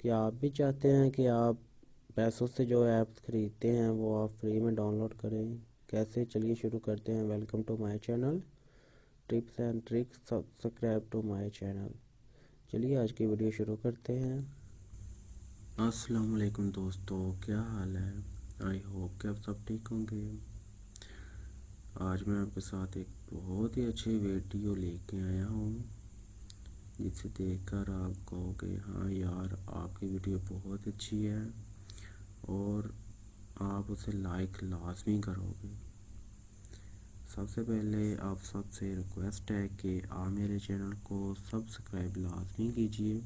क्या आप भी चाहते हैं कि आप पैसों से जो ऐप्स ख़रीदते हैं वो आप फ्री में डाउनलोड करें? कैसे, चलिए शुरू करते हैं। Welcome to my channel tips and tricks. Subscribe to my channel. चलिए आज की वीडियो शुरू करते हैं। अस्सलाम वालेकुम दोस्तों, क्या हाल है? आई होप कि आप सब ठीक होंगे। आज मैं आपके साथ एक बहुत ही अच्छी वीडियो लेके आया हूँ जिसे देखकर आप कहोगे हाँ यार, आपकी वीडियो बहुत अच्छी है और आप उसे लाइक लाजमी करोगे। सबसे पहले आप सबसे रिक्वेस्ट है कि आप मेरे चैनल को सब्सक्राइब लाजमी कीजिए।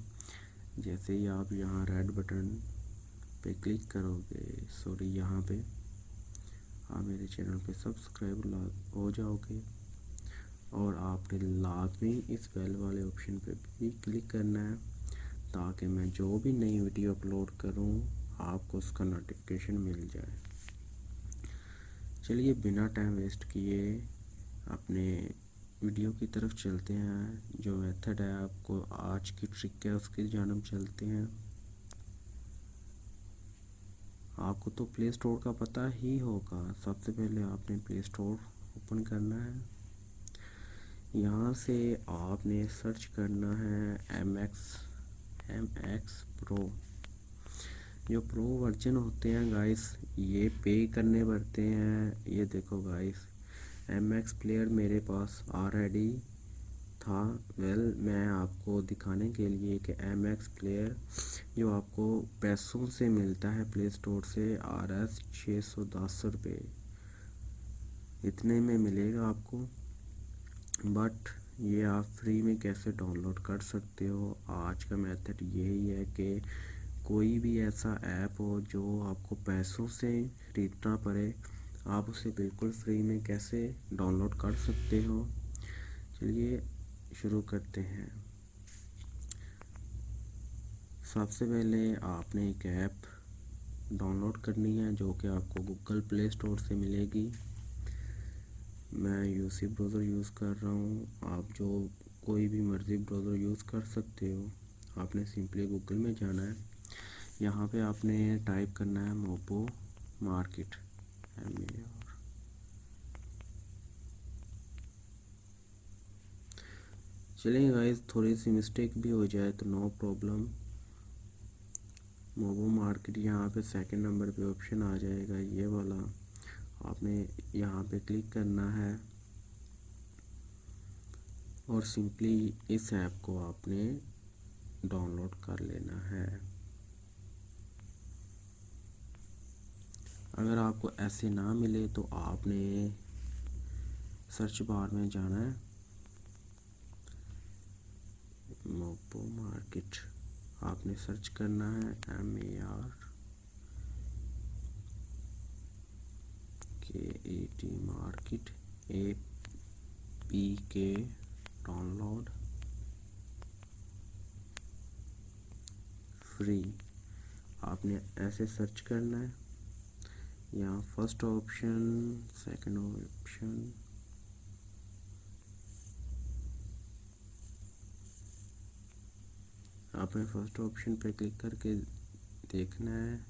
जैसे ही आप यहाँ रेड बटन पे क्लिक करोगे, यहाँ पे आप मेरे चैनल पे सब्सक्राइब हो जाओगे और आपने लाजमी इस बेल वाले ऑप्शन पे भी क्लिक करना है ताकि मैं जो भी नई वीडियो अपलोड करूं आपको उसका नोटिफिकेशन मिल जाए। चलिए बिना टाइम वेस्ट किए अपने वीडियो की तरफ चलते हैं। जो मेथड है, आपको आज की ट्रिक है उसकी जानब चलते हैं। आपको तो प्ले स्टोर का पता ही होगा। सबसे पहले आपने प्ले स्टोर ओपन करना है। यहाँ से आपने सर्च करना है एम एक्स प्रो। जो प्रो वर्जन होते हैं गाइस, ये पे करने पड़ते हैं। ये देखो गाइस, एम एक्स प्लेयर मेरे पास ऑलरेडी था। मैं आपको दिखाने के लिए कि एम एक्स प्लेयर जो आपको पैसों से मिलता है प्ले स्टोर से, RS 610 रुपये इतने में मिलेगा आपको। बट ये आप फ्री में कैसे डाउनलोड कर सकते हो? आज का मेथड यही है कि कोई भी ऐसा ऐप हो जो आपको पैसों से खरीदना पड़े, आप उसे बिल्कुल फ्री में कैसे डाउनलोड कर सकते हो। चलिए शुरू करते हैं। सबसे पहले आपने एक ऐप डाउनलोड करनी है जो कि आपको गूगल प्ले स्टोर से मिलेगी। मैं यूसी ब्राउज़र यूज़ कर रहा हूँ। आप जो कोई भी मर्ज़ी ब्राउज़र यूज़ कर सकते हो। आपने सिंपली गूगल में जाना है। यहाँ पे आपने टाइप करना है मोबो मार्केट, MAR। चलिए गाइस, थोड़ी सी मिस्टेक भी हो जाए तो नो प्रॉब्लम। मोबो मार्केट यहाँ पे सेकंड नंबर पे ऑप्शन आ जाएगा, ये वाला। आपने यहाँ पे क्लिक करना है और सिंपली इस ऐप को आपने डाउनलोड कर लेना है। अगर आपको ऐसे ना मिले तो आपने सर्च बार में जाना है, मोबो मार्केट आपने सर्च करना है, MARKET market, APK download free. आपने ऐसे सर्च करना है। यहाँ फर्स्ट ऑप्शन, सेकंड ऑप्शन, आपने फर्स्ट ऑप्शन पे क्लिक करके देखना है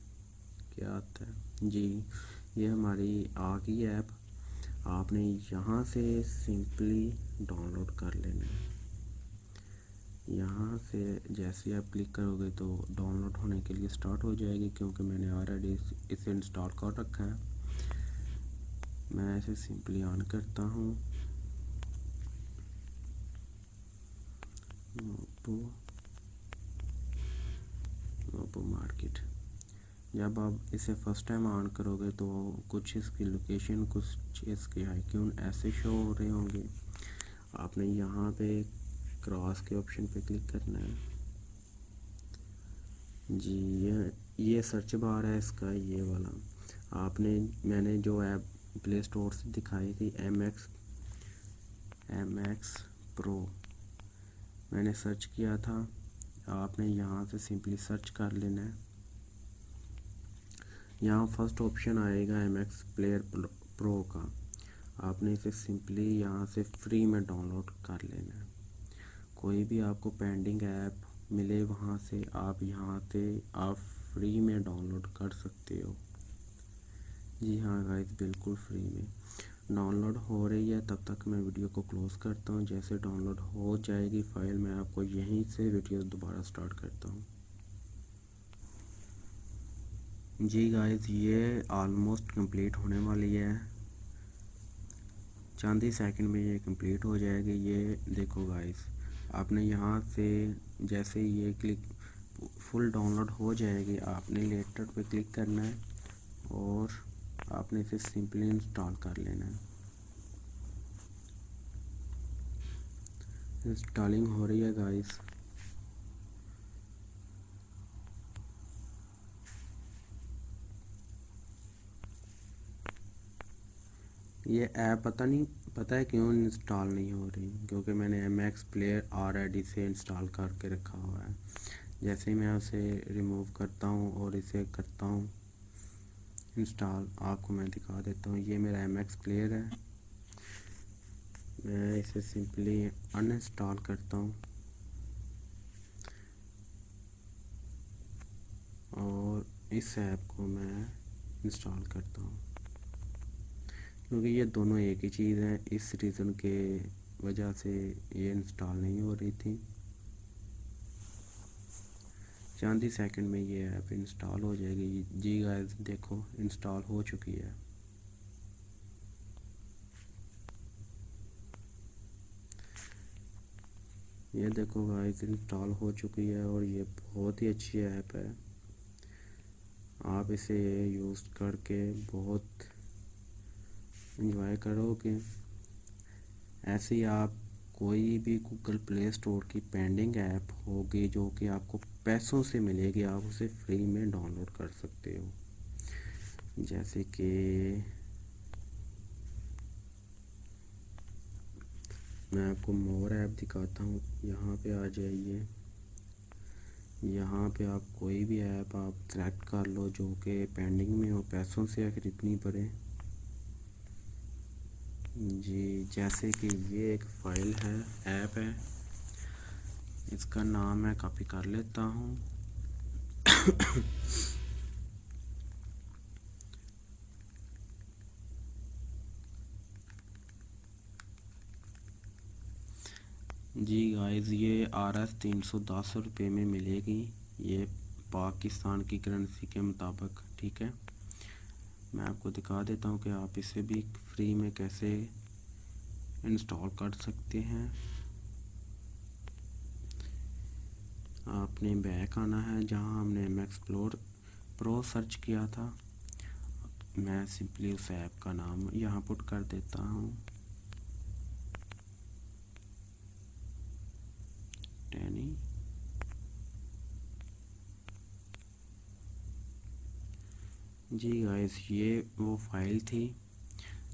क्या आता है। जी, ये हमारी आ गई ऐप। आपने यहाँ से सिंपली डाउनलोड कर लेना है। यहाँ से जैसे आप क्लिक करोगे तो डाउनलोड होने के लिए स्टार्ट हो जाएगी, क्योंकि मैंने ऑलरेडी इसे इंस्टॉल कर रखा है। मैं इसे सिंपली ऑन करता हूँ। मोबो मार्केट। जब आप इसे फर्स्ट टाइम ऑन करोगे तो कुछ इसकी लोकेशन, कुछ इसके आइकन ऐसे शो हो रहे होंगे। आपने यहाँ पे क्रॉस के ऑप्शन पे क्लिक करना है। जी, ये सर्च बार है इसका, ये वाला। मैंने जो ऐप प्ले स्टोर से दिखाई थी, एम एक्स प्रो, मैंने सर्च किया था। आपने यहाँ से सिंपली सर्च कर लेना है। यहाँ फर्स्ट ऑप्शन आएगा एम एक्स प्लेयर प्रो का। आपने इसे सिंपली यहाँ से फ्री में डाउनलोड कर लेना है। कोई भी आपको पेंडिंग ऐप मिले वहाँ से आप यहाँ से आप फ्री में डाउनलोड कर सकते हो। जी हाँ गाइस, बिल्कुल फ्री में डाउनलोड हो रही है। तब तक मैं वीडियो को क्लोज़ करता हूँ। जैसे डाउनलोड हो जाएगी फ़ाइल, मैं आपको यहीं से वीडियो दोबारा स्टार्ट करता हूँ। जी गाइस, ये ऑलमोस्ट कंप्लीट होने वाली है। चंद ही सेकंड में ये कंप्लीट हो जाएगी। ये देखो गाइस, आपने यहाँ से जैसे ये क्लिक फुल डाउनलोड हो जाएगी, आपने लेटर पे क्लिक करना है और आपने इसे सिंपली इंस्टॉल कर लेना है। इंस्टॉलिंग हो रही है गाइस। ये ऐप पता है क्यों इंस्टॉल नहीं हो रही, क्योंकि मैंने MX प्लेयर ऑलरेडी से इंस्टॉल करके रखा हुआ है। जैसे ही मैं उसे रिमूव करता हूँ और इसे करता हूँ इंस्टॉल, आपको मैं दिखा देता हूँ। ये मेरा MX प्लेयर है, मैं इसे सिंपली अनइंस्टॉल करता हूँ और इस ऐप को मैं इंस्टॉल करता हूँ। क्योंकि ये दोनों एक ही चीज़ है, इस रीज़न के वजह से ये इंस्टॉल नहीं हो रही थी। चंद ही सेकंड में ये ऐप इंस्टॉल हो जाएगी। जी गाइस, देखो इंस्टॉल हो चुकी है। ये देखो गाइस, इंस्टॉल हो चुकी है और ये बहुत ही अच्छी ऐप है। आप इसे यूज़ करके बहुत इंजॉय करोगे। ऐसे ही आप कोई भी गूगल प्ले स्टोर की पेंडिंग ऐप होगी जो कि आपको पैसों से मिलेगी, आप उसे फ्री में डाउनलोड कर सकते हो। जैसे कि मैं आपको मोर ऐप दिखाता हूँ। यहाँ पे आ जाइए। यहाँ पे आप कोई भी ऐप आप सेलेक्ट कर लो जो कि पेंडिंग में हो, पैसों से खरीदनी पड़े। जी, जैसे कि ये एक फ़ाइल है, ऐप है, इसका नाम मैं कॉपी कर लेता हूँ। जी गाइस, ये RS 310 रुपये में मिलेगी, ये पाकिस्तान की करेंसी के मुताबिक। ठीक है, मैं आपको दिखा देता हूँ कि आप इसे भी फ्री में कैसे इंस्टॉल कर सकते हैं। आपने बैक आना है जहाँ हमने MX प्रो सर्च किया था। मैं सिंपली उस ऐप का नाम यहाँ पुट कर देता हूँ, टैनी। जी गाइस, ये वो फाइल थी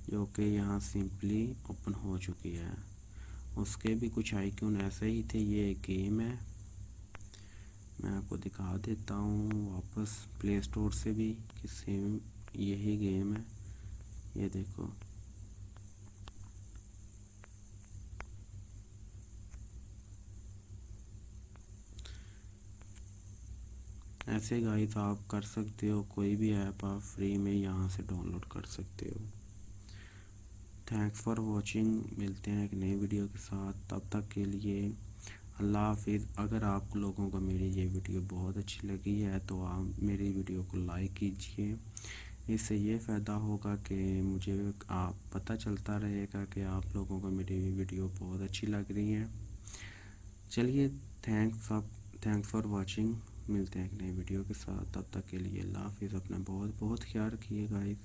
जो कि यहाँ सिंपली ओपन हो चुकी है। उसके भी कुछ आइकन ऐसे ही थे। ये एक गेम है, मैं आपको दिखा देता हूँ वापस प्ले स्टोर से भी कि सेम यही गेम है। ये देखो, ऐसे गाइस आप कर सकते हो। कोई भी ऐप आप फ्री में यहाँ से डाउनलोड कर सकते हो। Thanks for watching. मिलते हैं एक नई वीडियो के साथ, तब तक के लिए अल्लाह हाफिज़। अगर आप लोगों को मेरी ये वीडियो बहुत अच्छी लगी है तो आप मेरी वीडियो को लाइक कीजिए। इससे ये फ़ायदा होगा कि मुझे आप पता चलता रहेगा कि आप लोगों को मेरी वीडियो बहुत अच्छी लग रही है। चलिए, थैंक्स फॉर वॉचिंग। मिलते हैं एक नई वीडियो के साथ, तब तक के लिए अल्लाह हाफिज़। अपना बहुत बहुत ख्याल रखिए गाइस।